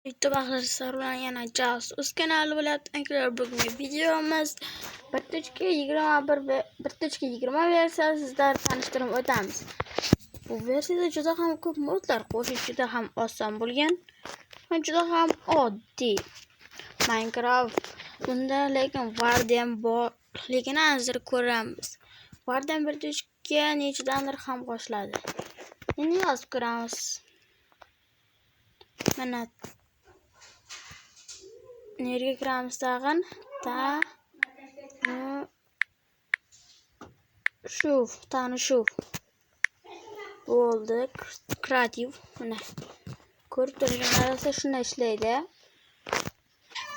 YouTube arkadaşlar yana Casus kanalı bilan bugungi videomuz 1.21 ve 1.20 versiyasida sizlarni tanishtirib o'tamiz. Bu versiyada juda ham ko'p modlar qo'shish juda ham oson bo'lgan va juda ham oddiy. Minecraft bunda lekin Warden borligini hozir ko'ramiz. Warden 1.2 nechidandir ham qo'shiladi. Endi yozib ko'ramiz. Mana nerga kiramiz tag'in? Tanışuv bo'ldi. Kreativ. Mana ko'rib turganlaringiz shunday ishlaydi.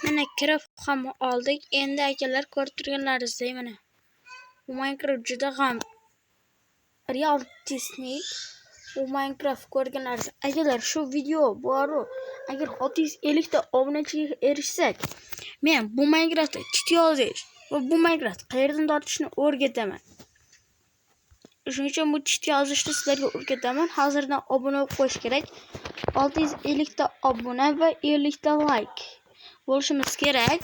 Mana kirib ham oldik. Endi akalar ko'rib turganlaringizdek mana bu Minecraft juda ham realistik. Bu Minecraft ko'rganlaringiz akalar shu video bor-ku, agar 650 ta obunachiga erishsak, men bu Minecraftda chit yozish va bu Minecraft qayerdan tortishni o'rgataman. Shuning uchun bu chit yozishni sizlarga o'rgataman. Hozirdan obuna bo'lib qo'yish kerak. 650 ta obuna va 50 ta like bo'lishimiz kerak.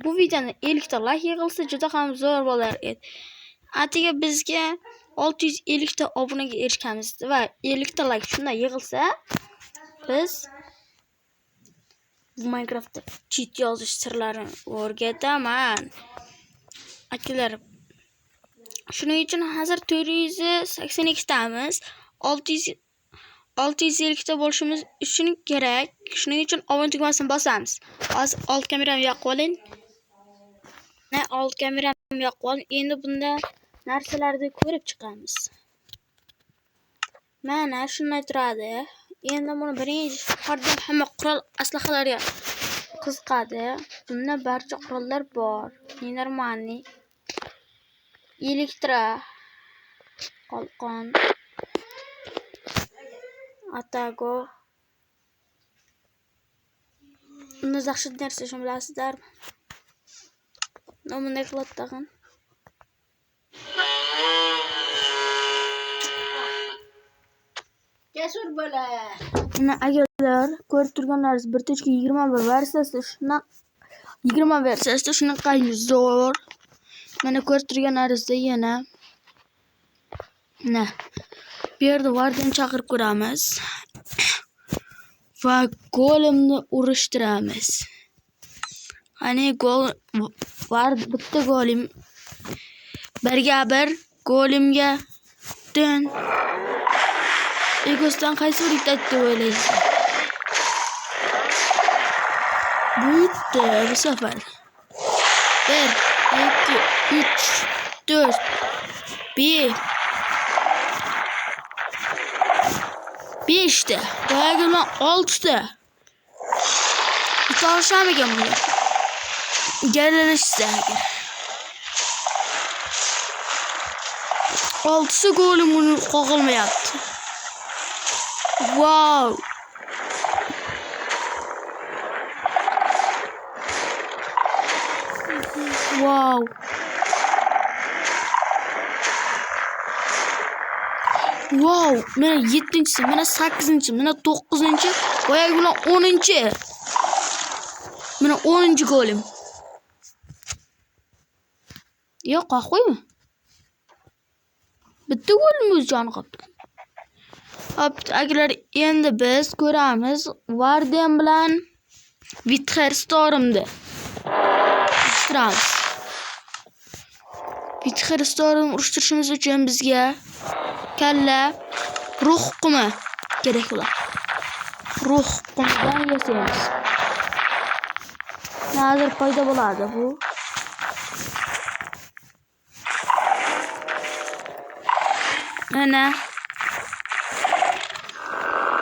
Bu videoda 50 ta like yig'ilsa juda ham zo'r bo'lar edi. Atiga bizga 650 ta obunaga erishamiz va 50 ta like shunday yig'ilsa, biz bu Minecraftda cheat yozish sirlarini o'rgataman. Akalar, shuning uchun hozir 482 tamiz. 650 ta bo'lishimiz uchun kerak. Shuning uchun obuna tugmasini bosamiz. Hozir old kameramni yoqib oling. Old kameramni yoqib oling. Endi bunda narsalarni ko'rib chiqamiz. Mana shunday turadi. Endi buni birinchi qadam hamma qurol aslahalarga qiziqadi. Bunda barcha qurollar bor. Normalniy, elektro, qalqon, atago. Bunda yaxshi narsa shuni bilasizlar. Bunday qilib tag'in. Jasur bola. Mana agarlar ko'rib turganlaringiz 1.21 versiyasida shunaqa 20 versiyasida shunaqa zo'r. Mana ko'rib turganlaringizda yana bu yerda Warden chaqirib ko'ramiz va golemni urishtiramiz. Hani gol var, bitta golim 1-1 golimga dön. Egosdan qaysi birikda deb o'ylaysiz? Bitti bu sefer. 1, 2, 3, 4, 1, 5 ta. Boyagiman 6 ta. Çalışamagan bunu. Gelirse eğer. 6'sı golüm bunu qo'g'ilmayapti. Wow. Wow. Wow. Mana 7-chi, mana 8-chi, mana 9-chi, boyagi bilan 10-chi. Mana 10-chi golim. Yo'q, qo'yma. Bitta golimiz jon qopdi. Hop, agar endi biz ko'ramiz Warden bilan Wither Storm'da. Urishtiramiz. Wither Storm urishtirishimiz uchun bizga kalla ruh qumi kerak bo'ladi. Ruh qumidan yasaymiz. Hozir paydo bo'ladi bu. Mana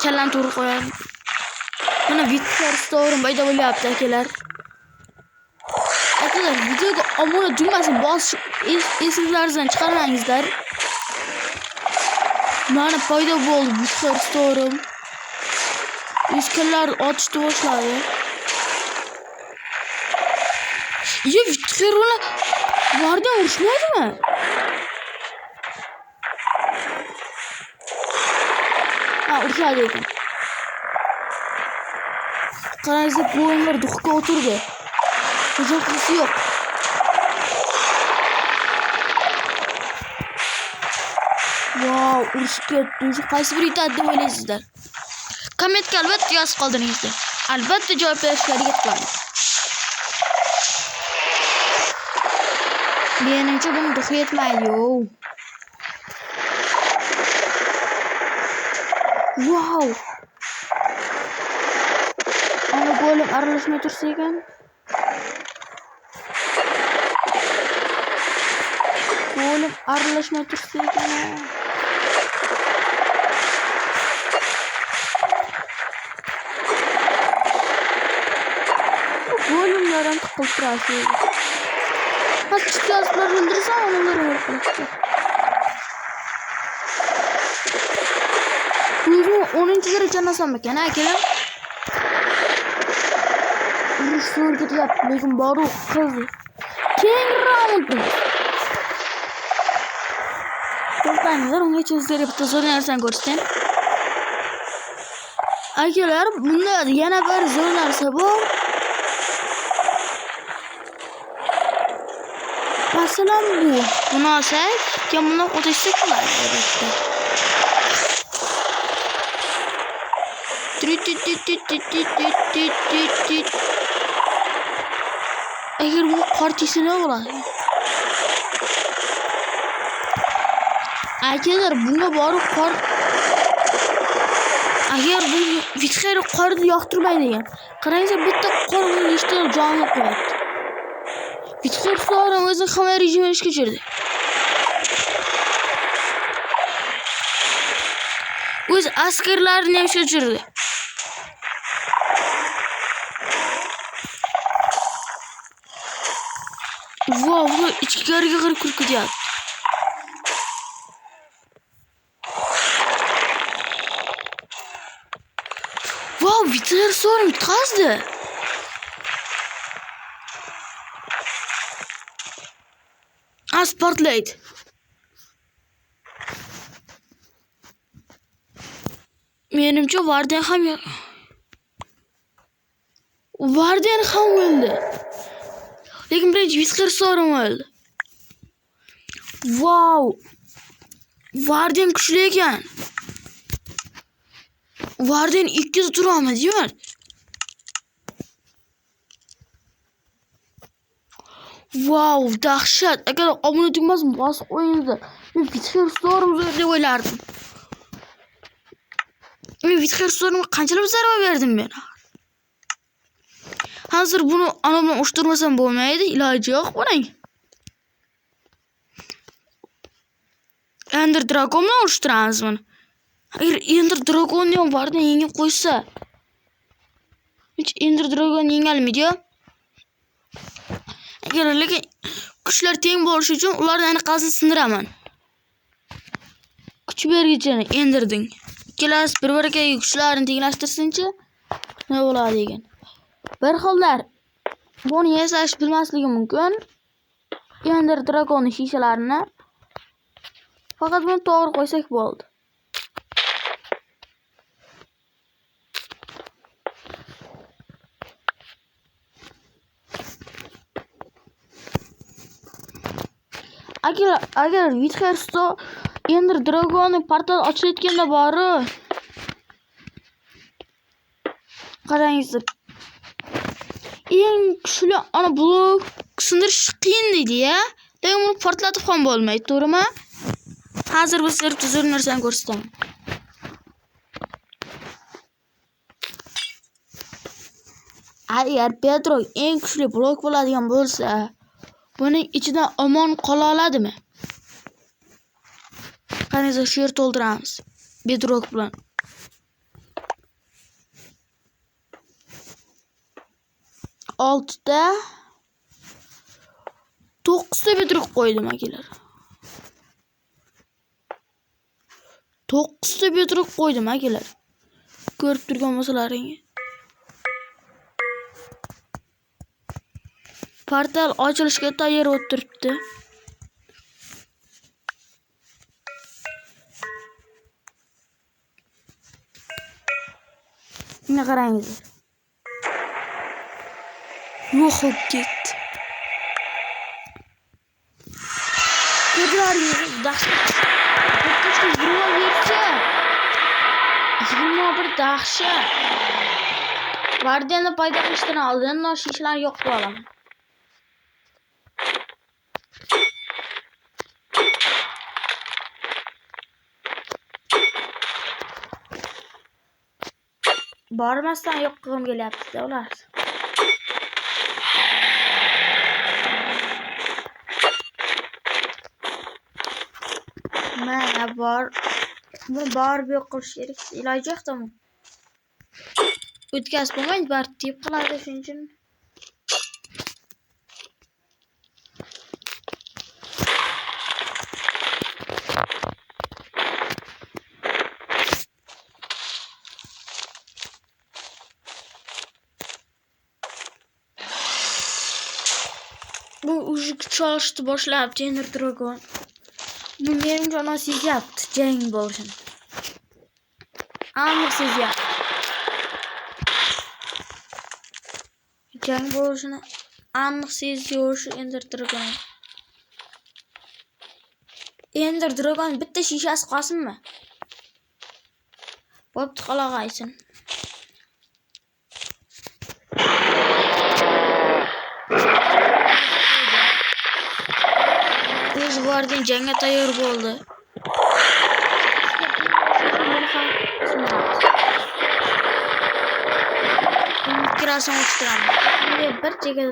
kallan to'g'ri qo'yamiz. Mana Wither Storm paydo bo'lyapti akalar. Akalar, videoga obuna tugmasini bosish esingizdan chiqarmangizlar. Mana paydo bo'ldi Wither Storm. Iskallar otishni boshladi. Wither bilan Warden urushmaydimi? Urushadi ekan. Qarangizlar, bo'yinlar duxga o'tirdi. Hujum qilisi yo'q. Wow, urushib ketdi. Qaysi biri yutadi deb o'ylaysizlar? Kommentga albatta yozib qoldiringizlar. Albatta javob berishga harakat qilaman. Menimcha buni duxi yetmaydi-yu. Wow. Ana golim aralashmay tursa ekan. Golim aralashmay tursa ekan. Golimlardan tıkıl turası. Hadi çıkıyorlar öldürürsen onları öldürürsen. Buyurun 10. derece nasıl mekan ha kelam? Urush so'rgit yaptı lekin boru qildi. Keyingi raundda. To'xtanglar, ungacha o'zlari bitta zo'r narsani ko'rsatdim. Akalar, bunda yana bir zo'r narsa bor. Masalan bu. Buni olsak, keyin buni o'tishsak bo'ladi albatta. Agar bu partisi ne bo'ladi? Akalar, bunga borib qor. Agar bu vitxer qorni yoqtirmaydi degan. Qarangizlar, bitta qor uni nechta jonli qo'yadi. Vitxer sonra o'zini himoya rejimini ishga tushirdi. O'z askarlarini ham ishga tushirdi. Wow, bu ichkariga kirib ketyapti. Wow, vitxer sonra yutqazdi. Portlaydi. Menimcha Varden ham o'ldi. Lekin birinchi vitxer so'rim o'ldi. Wow. Varden kuchli ekan. Varden 2 tura olmadimi? Wow, dahshat. Agar obuna tugmasini bosib qo'yingizlar. Men vitxer so'rim deb o'ylardim. Men vitxer so'rimga qanchalar zarba berdim men? Hozir buni ana bilan ushtirmasam bo'lmaydi, iloji yo'q buning. Ender Dragon bilan ushtiramiz buni. Agar Ender Dragon'ni ham Varden yengib qo'ysa, hech Ender Dragon yengolmaydi-ku. Agar lekin kuchlar teng bo'lishi uchun ularni aniqasini sindiraman. Kuch bergichini Ender'ding. Ikkalasi bir-biriga kuchlarini tenglashtirsinchi, nima bo'ladi degan. Bir xillar buni yasash bilmasligi mumkin. Ender Dragon shishalarini faqat buni to'g'ri qo'ysak bo'ldi. Agar vitxer Ender Dragon'ni portal ochilayotganda bori. Qarangizlar. Eng kuchli ana blok sindirish qiyin deydi-ya. Lekin buni portlatib ham bo'lmaydi, to'g'rimi? Hozir biz sizlarga zo'r narsani ko'rsataman. Agar Pedro eng kuchli blok bo'ladigan bo'lsa, buning ichidan omon qola oladimi? Qarangizlar, shu yer to'ldiramiz. Bedrock bilan. Oltida 9 ta bedrock qo'ydim akalar. 9 ta bedrock qo'ydim akalar. Ko'rib turgan bo'lsalaringiz. Portal ochilishga tayyor o'tiribdi. Mana qarangizlar. yo'q bo'lib ketdi. Ko'rdilaringiz dahshat. Bitta yurma bersa. 21 dahshat. Vardiyani paydo qilishdan oldin noshishlar yo'q bo'laman. Bormasdan yo'q qilgim kelyapti ular. Mana buni borib yo'q qilish kerak. Iloji yo'qmi? O'tkazib bo'lmaydi, barib deb qoladi shuning uchun. Bu uji chalishni boshlabdi Ender Dragon. Bu menimcha ona sezyapti jang bo'lishini. Aniq sezyapti. Jang bo'lishini aniq seziyor shu Ender Dragon. Ender Dragon bitta shishasi qolsinmi? Bo'pti, qaloq aytsin. Guardian jangga tayyor bo'ldi. Kirasini o'chiraman. Bunday bir chekada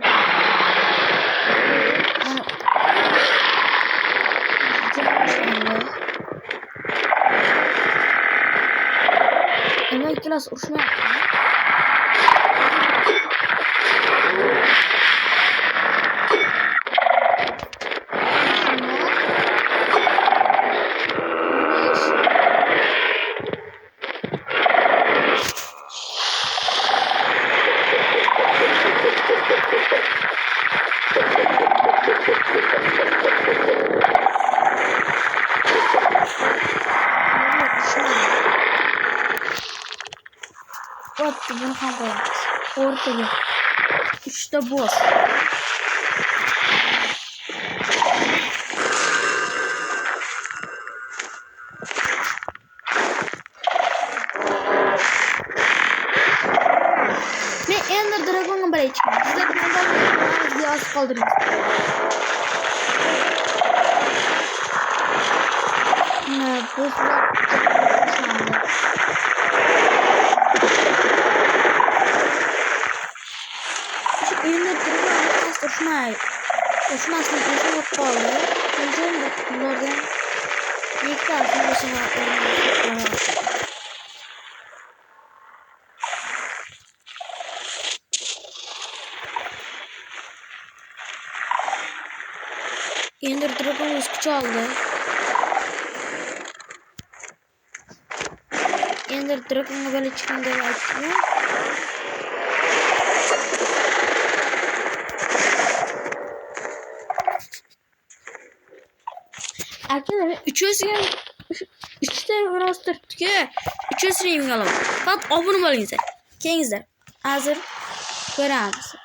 nima ikkalasi urushmayapti? Bunu ham qo'yamiz. O'rtaga 3 ta boss. Men Ender Dragon'ga biraychiman. Sizlar bundan yozib qoldiring. Mana bosslar Uçmasını kesin qoldi. Keyin ulardan ikkitasi o'sha Ender Dragon o'z kuchi oldi. Ender Dragonga bali chiqing deb aytdi. Arkadaşlar 3'te roster tutuyor. 3'e imzalam. Fakat abone olingizlar. Kengizlar. Hazır ko'ramiz.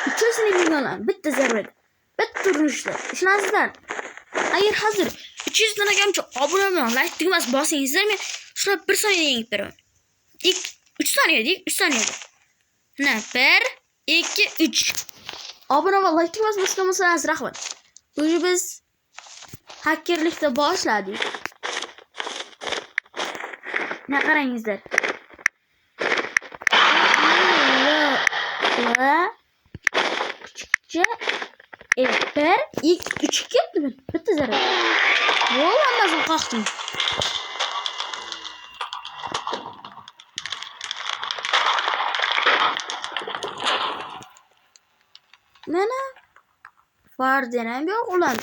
3'e imzalam. Bitta zarbat. Bitta urinishda. Ishonasizlar? Agar hozir 300 dan akamcha obuna bilan like tugmasi bosingizlar, men shuni 1 soniyada yengib beraman. 3 soniya deylik, 3 soniyada. Mana 1 2 3. Obuna va like tugmasi bosganmisiz rahmat. Bugun biz hakkerlikda boshladik. Ne qarangizlar. Küçükçe 1 2 3 yaptım. Bitti zaten. Vallahi nasıl kalktım. Mana var denem yo'q ulan.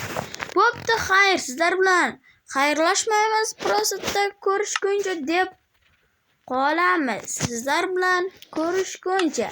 Bo'pti, xayr, sizlar bilan xayrlashmaymiz, prosatda ko'rishguncha deb qolamiz. Sizlar bilan ko'rishguncha.